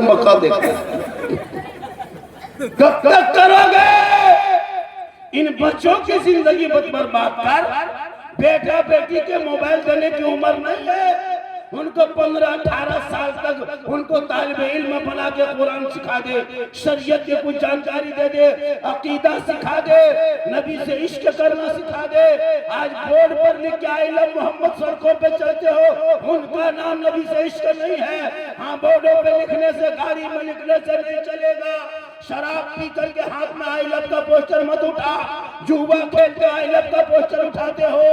मौका देखा। कब तक करोगे? इन बच्चों की जिंदगी बर्बाद कर। बेटा बेटी के मोबाइल देने की उम्र नहीं है। उनको 15-18 साल तक उनको तालिब इल्म बना के कुरान सिखा दे, शरीयत की कुछ जानकारी दे दे, अकीदा सिखा दे, नबी से इश्क करना सिखा दे। आज बोर्ड पर लिख के आई लव मोहम्मद सड़कों पे चलते हो, उनका नाम नबी से इश्क नहीं है। हाँ, बोर्डों पे लिखने से, गाड़ी में लिखने से नहीं चलेगा। शराब पी करके हाथ में आई लव का पोस्टर मत उठा। जुआ खेल के आई लव का पोस्टर उठाते हो,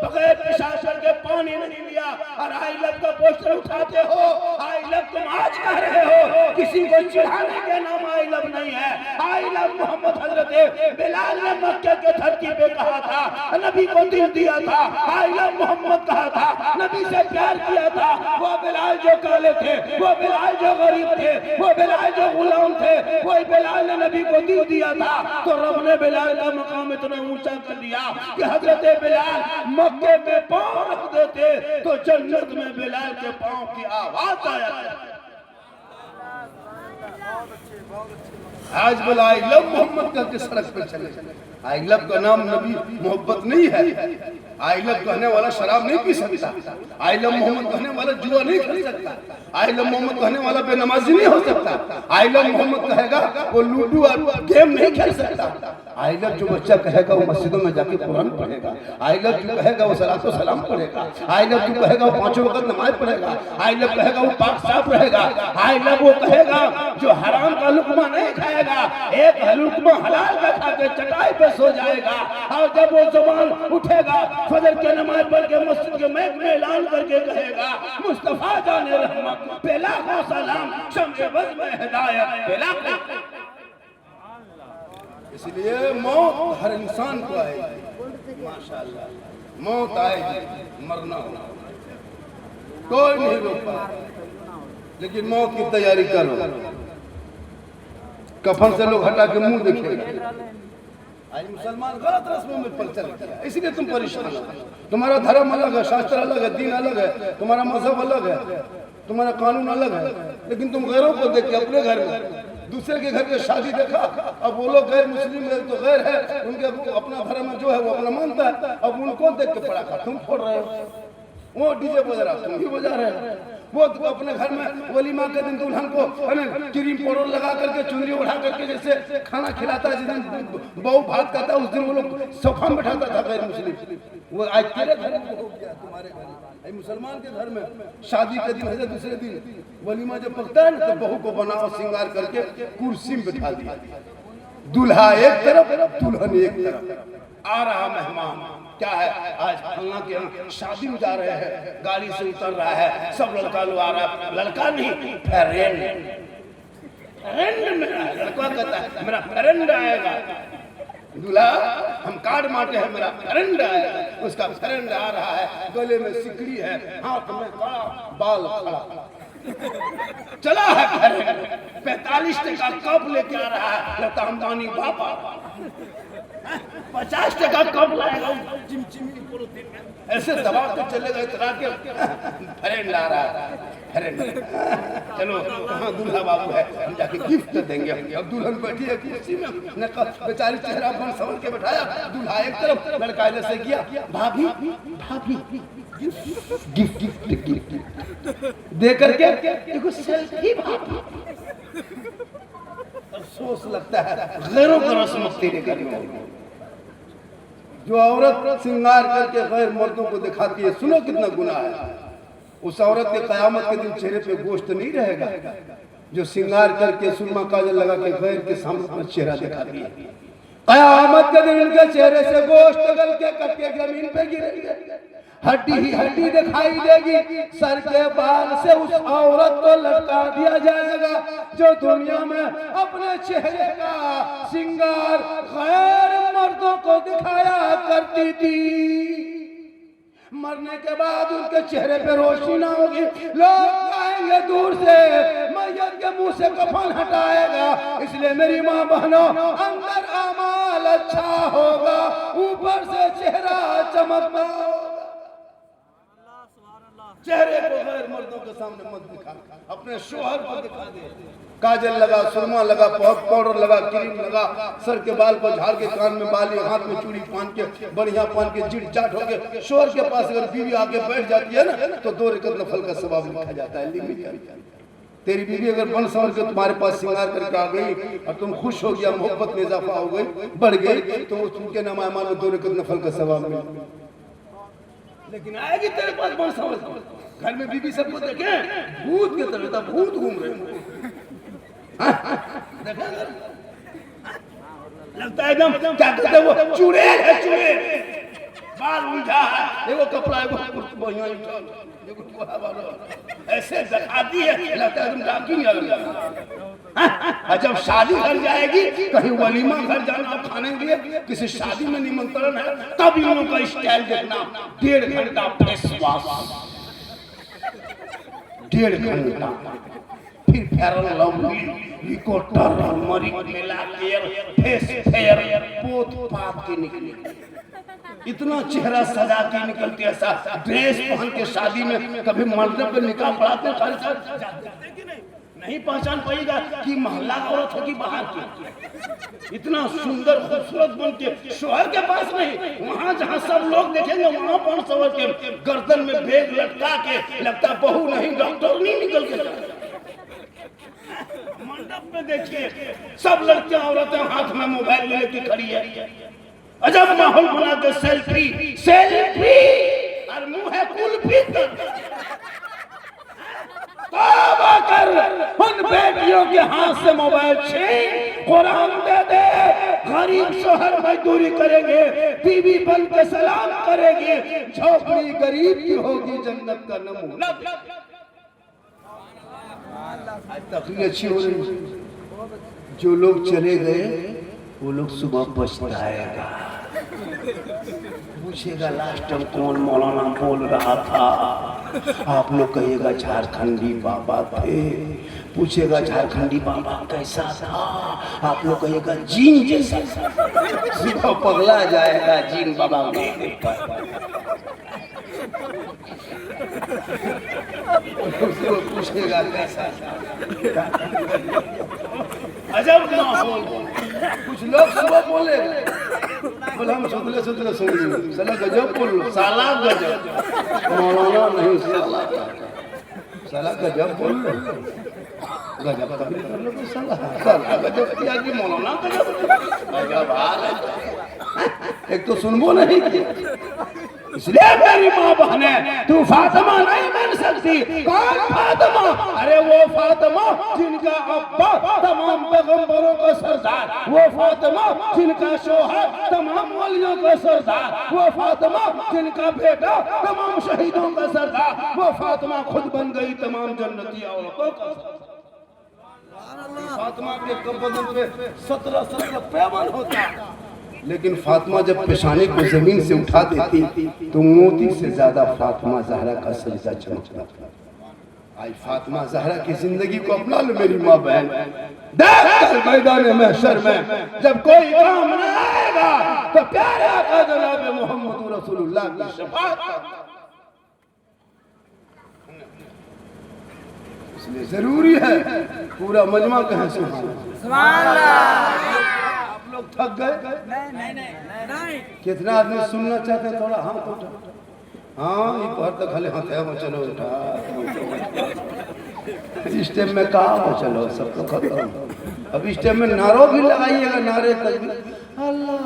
बगैर प्रशासन के पानी नहीं लिया और आई लव का पोस्टर उठाते हो। आई लव तुम आज कह रहे हो, किसी को चिढ़ाने के नाम आई लव नहीं है। आई लव मोहम्मद हजरत बिलाल ने मक्के के धरती पे कहा था, नबी को दिल दिया था। आई लव मोहम्मद कहा था, नबी से प्यार किया था। वो बिलाल जो काले थे, वो बिलाल जो गरीब थे, वो बिलाल जो गुलाम थे, वही बिलाल ने नबी को दिल दिया था। तो रब ने बिलाल का मकाम इतना ऊंचा कर दिया कि हजरत बिलाल मक्के पे पांव रख देते तो जन्नत में बिलाल के पांव की आवाज आया। आज बोला आई लव मोहम्मद करके सड़क पे चले। आई लव का नाम नबी मोहब्बत नहीं है। आई लव कहने वाला शराब नहीं पी सकता। आई लव मोहम्मद कहने वाला जुआ नहीं खेल सकता। आई लव मोहम्मद कहने वाला बेनमाजी नहीं हो सकता। आई लव मोहम्मद कहेगा वो लूडो और गेम नहीं खेल सकता। आई लव जो बच्चा कहेगा वो मस्जिदों में जाके कुरान पढ़ेगा। आई लव जो कहेगा वो सलातो सलाम पढ़ेगा। आई लव जो कहेगा वो 5 वक्त नमाज पढ़ेगा। आई लव कहेगा वो पाक साफ रहेगा। आई लव वो कहेगा जो हराम का लुकमा नहीं खाएगा, एक लुकमा हलाल का खा के चटाई पे सो जाएगा। और जब वो जुबान उठेगा फजर के नमाज पढ़ के मस्जिद के महक में ऐलान करके कहेगा मुस्तफा जाने रहमत पेला को सलाम शम्ए बज़ में हिदायत पेला को। इसलिए मौत हर इंसान को आएगी। माशाअल्लाह मौत आएगी, मरना होगा, कोई नहीं रोक पाएगा। लेकिन मौत की तैयारी करो। कफन से लोग हटा के मुंह देखेगा। आज मुसलमान गलत रस्मों में पर चल गया, इसलिए तुम परेशान हो। तुम्हारा धर्म अलग है, शास्त्र अलग है, दीन अलग है, तुम्हारा मजहब अलग है, तुम्हारा कानून अलग है। लेकिन तुम गैरों को देख के अपने घर में दूसरे के घर की शादी देखा। अब वो लोग गैर मुस्लिम है तो गैर है, उनके अपना धर्म जो है वो अपना मानता है। अब उनको देख के पड़ा तुम फोड़ रहे हो। वो डीजे बजा रहा, तुम भी बजा रहे हो। वो अपने घर में वलीमा के दिन दुल्हन को क्रीम पाउडर लगा करके चुनरी उठा करके जैसे खाना खिलाता है, जिस दिन बहू भात खाता है उस दिन वो लोग सोफा में बैठाता था गैर मुस्लिम। वो आज तेरे घर में हो गया, तुम्हारे घर मुसलमान के घर में शादी के दिन है, दूसरे दिन वलीमा जब पकता है ना तो बहू को बनाओ श्रृंगार करके कुर्सी में बैठा दिया। दूल्हा एक तरफ, दुल्हन एक तरफ। आ रहा मेहमान क्या है, आज फलना के यहाँ शादी में जा रहे हैं, गाड़ी से उतर रहा है, सब लड़का लोग आ रहा है। लड़का नहीं, फ्रेंड मेरा। लड़का कहता है मेरा फ्रेंड आएगा। दूल्हा हम कार्ड मारते हैं, मेरा फ्रेंड आएगा। उसका फ्रेंड आ रहा है, गले में सिकड़ी है, हाथ में कड़ा, बाल खड़ा चला है। 45 टका कप लेके आ रहा है, लगता हमदानी बाबा 50 टका कप लाएगा। ऐसे दबा के चलेगा, इतना के फ्रेंड आ रहा है। फ्रेंड चलो कहाँ दूल्हा बाबू है, हम जाके गिफ्ट देंगे। अब दुल्हन बैठी है कुर्सी में, बेचारी चेहरा बन संवर के बैठाया। दूल्हा एक तरफ, लड़का ऐसे किया, भाभी भाभी गिफ्ट गिफ्ट गिफ्ट दे करके देखो सेल्फी। भाभी अफसोस लगता है गैरों का रस्म तेरे घर में। जो औरत श्रृंगार करके गैर मर्दों को दिखाती है, सुनो कितना गुनाह है। उस औरत के कयामत के दिन चेहरे पे गोश्त नहीं रहेगा जो श्रृंगार करके सुरमा काजल लगा के गैर के सामने अपना चेहरा दिखाती है। कयामत के दिन उनके चेहरे से गोश्त गल के कटके जमीन पे गिरेंगे, हड्डी ही हड्डी दिखाई देगी। सर के बाल से उस औरत को लटका दिया जाएगा जो दुनिया में अपने चेहरे का श्रृंगार गैर मर्दों को दिखाया करती थी। मरने के बाद उनके चेहरे पे रोशनी ना होगी, लोग आएंगे दूर से, मैयत के मुंह से कफन हटाएगा। इसलिए मेरी माँ बहनों, अंदर अमाल अच्छा होगा, ऊपर से चेहरा चमकता होगा। चेहरे को गैर मर्दों के सामने मत दिखा, अपने शोहर को दिखा दे। काजल लगा, सुरमा लगा, पाउडर लगा, क्रीम लगा, सर के बाल को झाड़ के, कान में बाली, हाथ में चूड़ी पहन के, बढ़िया पहन के, जिट जाट होके शोहर के पास अगर बीवी आके बैठ जाती है ना तो 2 रकात नफल का सवाब लिखा जाता है। तेरी बीवी अगर बन समझ के तुम्हारे पास श्रृंगार करके आ गई और तुम खुश हो गया, मोहब्बत में इजाफा हो गई, बढ़ गई, तो तुमके नाम में 2 रकात नफल का सवाब मिलेगा। लेकिन आएगी तेरे पास बन समझ, घर में बीवी सबको देखे भूत के तरह, भूत घूम रहे हैं, लगता है एकदम क्या कहते हैं वो चुड़ैल है, चुड़ैल, बाल उलझा है, देखो कपड़ा बढ़िया ऐसे दिखाती है, लगता है तुम डाकिंग है। जब शादी घर जाएगी, कहीं वलीमा घर जाना खाने के लिए, किसी शादी में निमंत्रण है, तब इन लोगों का स्टाइल देखना, 1.5 घंटा फेस वॉश, 1.5 घंटा, फिर फेयर लवली, लिकोटर, मरी मिला के फेस फेयर पोत पाप के निकले, इतना चेहरा सजा के निकलती है, ऐसा ड्रेस पहन के शादी में। कभी मंडप पे निकाह पढ़ाते नहीं पहचान पाएगा कि महल्ला औरत है कि बाहर की, इतना सुंदर खूबसूरत बन के शोहर के पास नहीं, वहाँ जहाँ सब लोग देखेंगे वहाँ पर सवर के गर्दन में बैग लटका के, लगता बहू नहीं डॉक्टर नहीं निकल के। मंडप में देखिए सब लड़कियां औरतें हाथ में मोबाइल लेके खड़ी है, अजब माहौल बना के सेल्फी सेल्फी और मुंह है कुल्फी। तौबा कर, उन बेटियों के हाथ से मोबाइल छीन, कुरान दे दे, गरीब शोहर मजदूरी करेंगे, बीवी बन के सलाम करेंगे, झोपड़ी गरीब की होगी जन्नत का नमूना। तकरीर अच्छी हो रही, जो लोग चले गए वो लोग सुबह पछताएगा, पूछेगा लास्ट टाइम कौन मौलाना बोल रहा था, आप लोग कहिएगा झारखंडी बाबा थे, पूछेगा झारखंडी बाबा कैसा था, आप लोग कहिएगा जीन जैसा, सुबह पगला जाएगा जीन बाबा पूछेगा कैसा। अजब माहौल, कुछ लोग सुबह बोले हम सुतले सुतले सुन लिए, साला गजब बोल लो, साला गजब, मौलाना नहीं साला, साला गजब बोल लो, गजब कभी कर लो, साला गजब किया कि मौलाना गजब हाल है। एक तो सुनबो नहीं किया, इसलिए मेरी माँ बहने तू फातिमा नहीं बन सकती। कौन फातिमा? अरे वो फातिमा जिनका अब्बा तमाम पैगंबरों का सरदार, वो फातिमा जिनका शोहर तमाम वलियों का सरदार, वो फातिमा जिनका बेटा तमाम शहीदों का सरदार, वो फातिमा खुद बन गई तमाम जन्नती औरतों का सरदार। फातिमा के बदन पे 17 पैबंद होता, लेकिन फातिमा जब पेशानी को जमीन से उठा देती तो मोती से ज्यादा फातिमा जहरा का सजदा चमकता। आज फातिमा जहरा की जिंदगी को अपना लो मेरी माँ बहन, देख मैदान महशर में जब कोई काम न आएगा तो प्यारे आका जनाब मोहम्मद रसूलुल्लाह की शफाअत। इसलिए जरूरी है पूरा मजमा कहे सुभान अल्लाह। लोग थक गए? नहीं। कितना आदमी सुनना चाहते हैं? थोड़ा हाथ उठा, हाँ ये पर तक खाली हाथ है, चलो उठा, इस टाइम में कहा चलो सब तो खत्म। अब इस टाइम में नारों भी लगाइएगा, नारे तक अल्लाह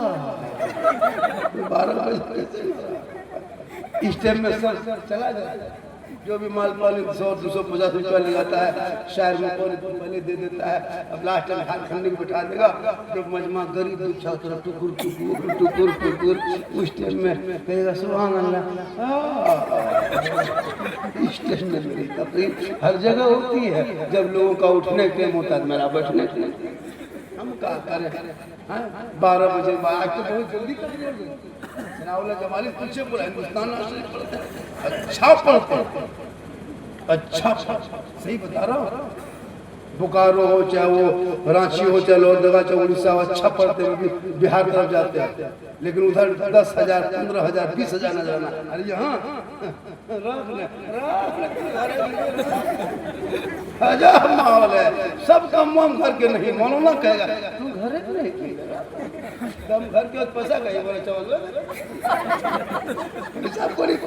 12 बजे इस टाइम में सर चला जाए, जो भी माल पानी 100-250 रुपया लगाता है, शायर में पहले दे देता है, अब लास्ट में हाथ खंडे को बिठा देगा, जब मजमा गरीब दुखा तरफ टुकुर टुकुर टुकुर टुकुर, उस टाइम में कहेगा सुभान अल्लाह। इस टाइम में मेरी तकरीर हर जगह होती है, जब लोगों का उठने के टाइम होता है, मेरा बैठने के टाइम, हम क्या करें? 12 बजे आज तो बहुत जल्दी कर जमाली पूछे पूरा हिंदुस्तान अच्छा पढ़ते, अच्छा सही बता रहा हूँ, बोकारो हो चाहे वो रांची हो चाहे लोहरदगा चाहे उड़ीसा हो, अच्छा पढ़ते हैं बिहार तरफ जाते हैं, लेकिन उधर 10,000 15,000 20,000 नजर आना। अरे यहाँ अजब माहौल है, सबका मन घर के नहीं, मौलाना कहेगा तू घर नहीं, दम घर के पैसा कहीं बोले चावल सबको नहीं,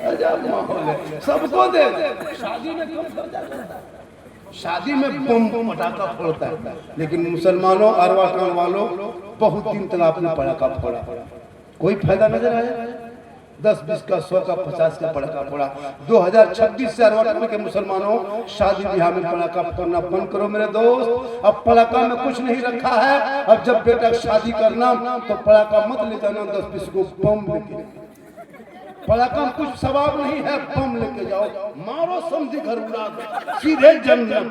अजब माहौल है, सबको दे। शादी में कम खर्चा करता है, शादी में बम पटाखा फोड़ता है, लेकिन मुसलमानों अरवा खान वालों बहुत दिन तक आपने पटाखा फोड़ा, कोई फायदा नजर आया? 10 20 का 100 का 50 का पटाखा फोड़ा। 2026 से अरवा खान के मुसलमानों शादी ब्याह में पटाखा फोड़ना बंद करो मेरे दोस्त। अब पटाखा में कुछ नहीं रखा है, अब जब बेटा शादी करना तो पटाखा मत ले जाना 10 20 को, बम लेके, पटाखा कुछ सवाब नहीं है, बम लेके जाओ, मारो समझी घर उड़ा दो, सीधे जन्नत।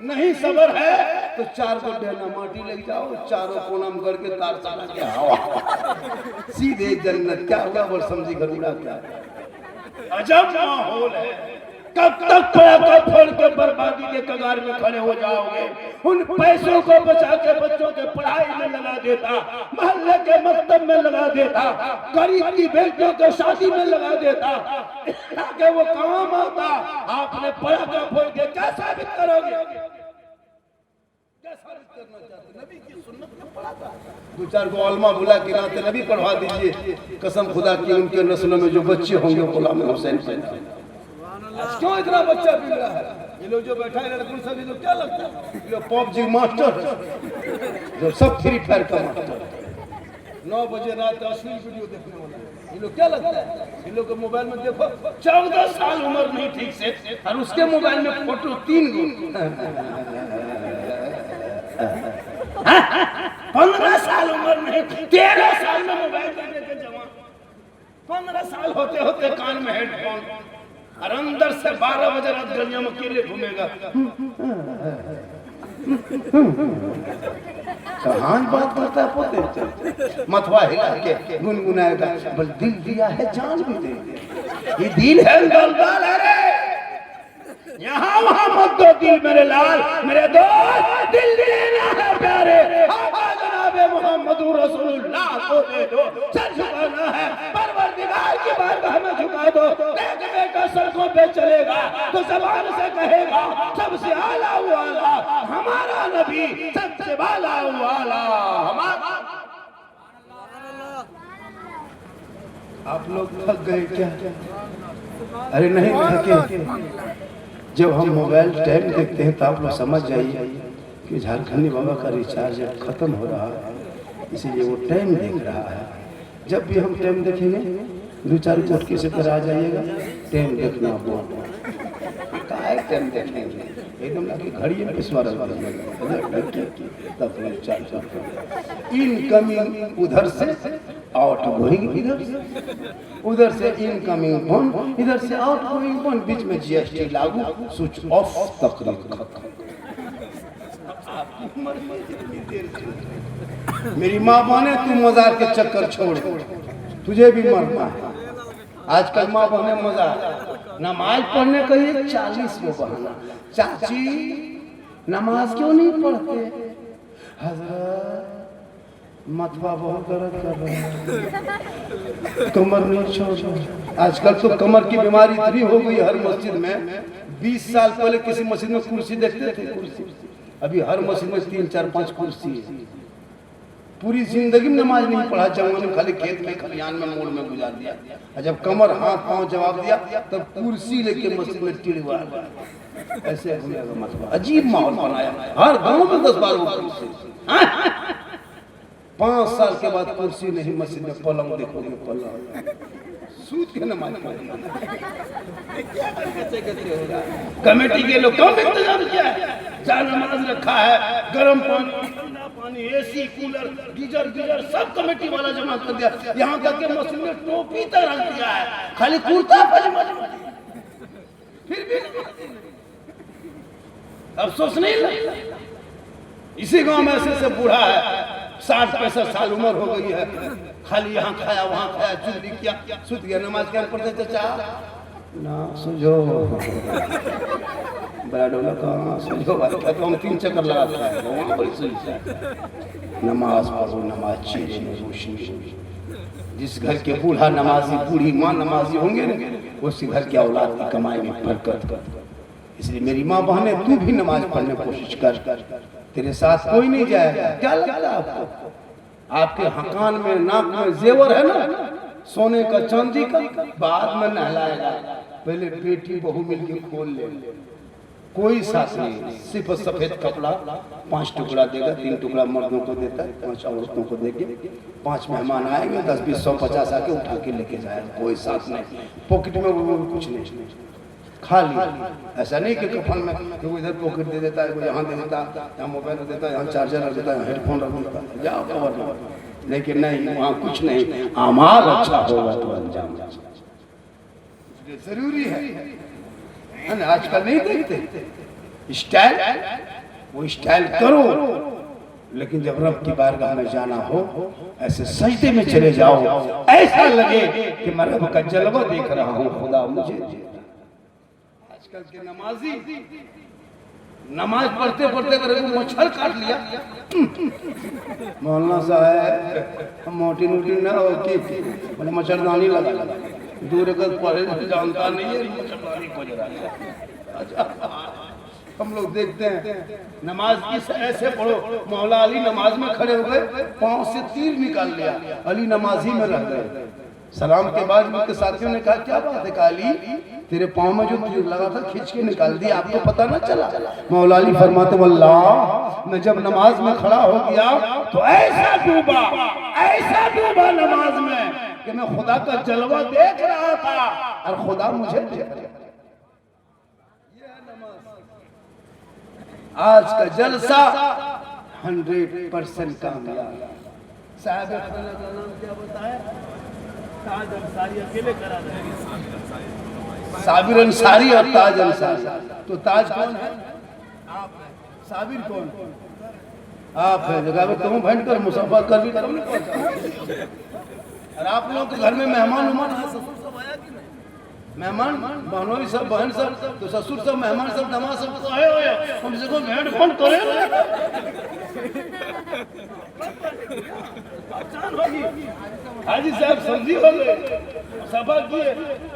नहीं सबर है तो 4 को डेना माटी ले जाओ, चारों कोना में करके तार साला के हवा, सीधे जन्नत। क्या हुआ वो समझी घर उड़ा क्या? अजब माहौल है। कब तक पटाखा फोड़ के बर्बादी के कगार में खड़े हो जाओगे? उन पैसों को बचा के बच्चों के पढ़ाई में लगा देता, मोहल्ले के मकतब में लगा देता, गरीब की बेटियों के शादी में लगा देता, ताकि वो काम आता। आपने पटाखा फोड़ के क्या साबित करोगे? क्या साबित करना चाहते? नबी की सुन्नत में पटाखा। 2-4 को अलमा बुला के नाते नबी पढ़वा दीजिए, कसम खुदा की उनके नस्लों में जो बच्चे होंगे गुलाम हुसैन पैदा। क्यों इतना बच्चा बिगड़ा है? ये लोग जो बैठा है लड़कों सब, ये लोग क्या लगता है? ये पबजी मास्टर जो सब फ्री फायर का मास्टर, 9 बजे रात अश्लील वीडियो देखने वाला, ये लोग क्या लगता है? ये लोग के मोबाइल में देखो 14 साल उम्र नहीं ठीक से, और उसके मोबाइल में फोटो 3 गो, 15 साल उम्र नहीं, 13 साल में मोबाइल देखने के जवान, 15 साल होते होते कान में हेडफोन, और अंदर से 12 बजे रात गलियों में अकेले घूमेगा। कहाँ बात करता है पोते, मथवा हिला के गुनगुनाएगा, बल दिल दिया है जान भी दे, ये दिल है दलदल है रे, यहाँ वहाँ मत दो दिल मेरे लाल, मेरे दोस्त, दिल देना है प्यारे, जनाबे मोहम्मदुर रसूलुल्लाह को दे दो, सर झुकाना है परवरदिगार की बारगाह में झुका दो। देख बेटा सड़कों पे चलेगा तो ज़बान से कहेगा सबसे आला वाला हमारा नबी, सबसे वाला वाला हमारा। आप लोग थक गए क्या? अरे नहीं थके, जब हम मोबाइल टाइम देखते हैं तो आप लोग समझ जाइए कि झारखंडी बाबा का रिचार्ज खत्म हो रहा है, इसीलिए वो टाइम देख रहा है। जब भी हम टाइम देखेंगे 2-4 चुटकी से पर आ जाइएगा, टाइम देखना बहुत काय टाइम देखेंगे एकदम लगे घड़ी में पिछवा रहा इनकमिंग उधर से, आउट गोइंग इधर से, उधर से इनकमिंग फोन, इधर से आउट गोइंग फोन, बीच में जीएसटी लागू, स्विच ऑफ, तकरीर खत्म। मेरी माँ बने तू मजार के चक्कर छोड़, तुझे भी मरना है। आजकल माँ बहने मजा, नमाज पढ़ने का ये 40 वो बहाना, चाची नमाज क्यों नहीं पढ़ते? हजरत मथवा बहुत दर्द कर रहा है, कमर नहीं छोड़। आजकल तो कमर की बीमारी इतनी हो गई हर मस्जिद में। 20 साल पहले किसी मस्जिद में कुर्सी देखते थे, कुर्सी, अभी हर मस्जिद में 3 4 5 कुर्सी है। पूरी जिंदगी में नमाज नहीं पढ़ा, जवान में खाली खेत में खलियान में मोड़ में गुजार दिया। जब कमर हाथ पांव जवाब दिया तब कुर्सी लेके मस्जिद में टिड़वा, ऐसे अजीब माहौल बनाया। हर गांव में 10-12 कुर्सी। 5 साल के बाद कुर्सी नहीं मस्जिद में, पलंग देखोगे, पलंग सूत के नमाज कमेटी के लोग कम इंतजाम किया है, जहाँ नमाज रखा है, गर्म पानी, AC, cooler, geyser sub committee वाला जमा कर दिया। यहाँ तक के मस्जिद में टोपी तक रख दिया है, खाली कुर्ता पजामा, फिर भी अफसोस नहीं लगता। इसी गांव में ऐसे बूढ़ा है, 60-65 साल उम्र हो गई है, खाली यहाँ खाया वहाँ खाया, चुगली किया, सुत गया। नमाज क्या पढ़ते चाचा ना सुझो, बड़ा डोला कहाँ समझो भाई, क्या तो हम 3 चक्कर लगा के आए वहाँ बड़ी सुई से। नमाज पढ़ो, नमाज चेहरे में रोशनी होगी। जिस घर के बूढ़ा नमाजी, बूढ़ी माँ नमाजी होंगे ना, उसी घर की औलाद की कमाई में बरकत कर। इसलिए मेरी माँ बहने, तू भी नमाज पढ़ने की कोशिश कर, तेरे साथ कोई नहीं जाएगा। क्या लगता है आपको? आपके हकान में, नाक में जेवर है ना सोने का, चांदी का, बाद में नहलाएगा। पहले बेटी बहू मिलके खोल ले। कोई साथ नहीं, सिर्फ सफेद कपड़ा 5 टुकड़ा देगा, 3 टुकड़ा मर्दों को देता है, 5 औरतों को देके 5 मेहमान आएंगे, 10, 20, 100, 50 आके उठा के लेके जाएगा। कोई साथ नहीं, पॉकेट में वो कुछ नहीं, खाली। ऐसा नहीं कि कफन में वो इधर पॉकेट दे देता है, वो यहाँ दे देता है, यहाँ मोबाइल रख देता है, यहाँ चार्जर रख देता है, हेडफोन रख देता है, जाओ कवर में। लेकिन नहीं, वहाँ कुछ नहीं। अमाल अच्छा होगा तो अंजाम जरूरी है ना। आजकल नहीं देखते स्टाइल, वो स्टाइल करो, लेकिन जब रब की बारगाह में जाना हो, ऐसे सजदे में चले जाओ, ऐसा लगे कि मैं रब का जलवा देख रहा हूँ, खुदा मुझे। आजकल के नमाजी नमाज पढ़ते पढ़ते अगर वो मच्छर काट लिया, मौलाना साहब मोटी नोटी ना हो कि मैंने मच्छरदानी लगा, दूर अगर पढ़े जानता नहीं है, मच्छरदानी को जरा। हम लोग देखते हैं नमाज की ऐसे पढ़ो, मौला अली नमाज में खड़े हो गए, पांव से तीर निकाल लिया, अली नमाज ही में रह गए। सलाम के बाद उनके साथियों ने कहा क्या बात है? कहा अली तेरे पांव में जो तीर लगा था खींच के निकाल दिया, आपको पता ना चला? मौला अली फरमाते वल्लाह, मैं जब नमाज में खड़ा हो गया तो ऐसा डूबा नमाज में कि मैं खुदा का जलवा देख रहा था और खुदा मुझे देख रहा था। आज का जलसा 100% कामयाब। साहब खाना का नाम क्या बताया? ताज अंसारी अकेले करा रहे, साबिर अंसारी और ताज अंसारी। तो ताज कौन है? आप है। साबिर कौन? आप है। जगह में तुम भैंट कर मुसाफा कर भी करो ना पहुंचा। और आप लोग के घर में मेहमान ससुर सब आया कि नहीं? मेहमान बहनोई सब, बहन सब, तो ससुर सब, मेहमान सब, दमाद सब तो आए हो, हम से को भेंट फोन करे। हाजी साहब समझी हो गए, मुसाफा किए,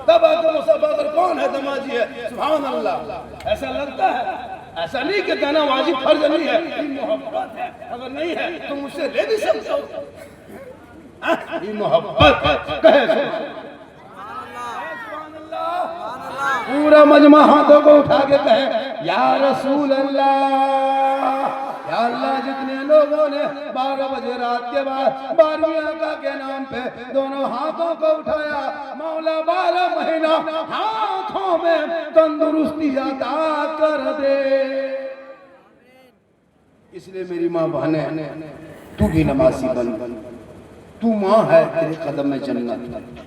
तब आकर मुसाफा कर कौन है? दमाजी है। सुभान अल्लाह। ऐसा लगता है, ऐसा नहीं कि कहना वाजिब फर्ज नहीं है, ये मोहब्बत है। अगर नहीं है तो मुझसे ले भी सकते हो, ये मोहब्बत कहे। पूरा मजमा हाथों को उठा के कहे या रसूल अल्लाह, या अल्लाह। जितने लोगों ने 12 बजे रात के बाद 12वीं आका के नाम पे दोनों हाथों को उठाया, मौला 12 महीना हाथों में तंदुरुस्ती अता कर दे। इसलिए मेरी माँ बहने, तू भी नमाजी बन। तू माँ है, तेरे कदम में जन्नत।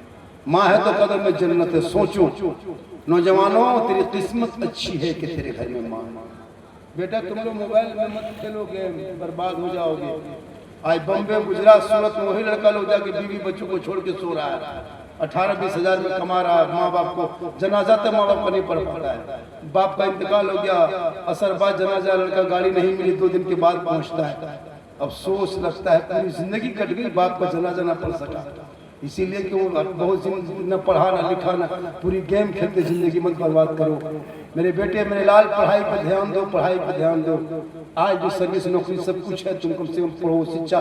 माँ है तो कदम में जन्नत है। सोचो नौजवानों, तेरी किस्मत अच्छी है कि तेरे घर में माँ। बेटा तुम लोग मोबाइल में मत खेलोगे, बर्बाद हो जाओगे। आज बम्बे, गुजरात, सूरत में वही लड़का लोग जाके बीवी बच्चों को छोड़ के सो रहा है, 18-20 हजार में कमा रहा है। माँ बाप को जनाजा तक माँ बाप का नहीं पढ़ पाता है। बाप का इंतकाल हो गया, असर बाद जनाजा, लड़का गाड़ी नहीं मिली, 2 दिन के बाद पहुँचता है। अफसोस लगता है पूरी जिंदगी कट गई, बाप का जनाजा ना पढ़ सका। इसीलिए कि वो बहुत न पढ़ा ना लिखा ना, पूरी गेम खेलते जिंदगी मत बर्बाद करो। मेरे बेटे, मेरे लाल, पढ़ाई पर ध्यान दो, पढ़ाई पर ध्यान दो। आज जो सर्विस नौकरी सब कुछ है, तुम कम से कम पढ़ो, शिक्षा।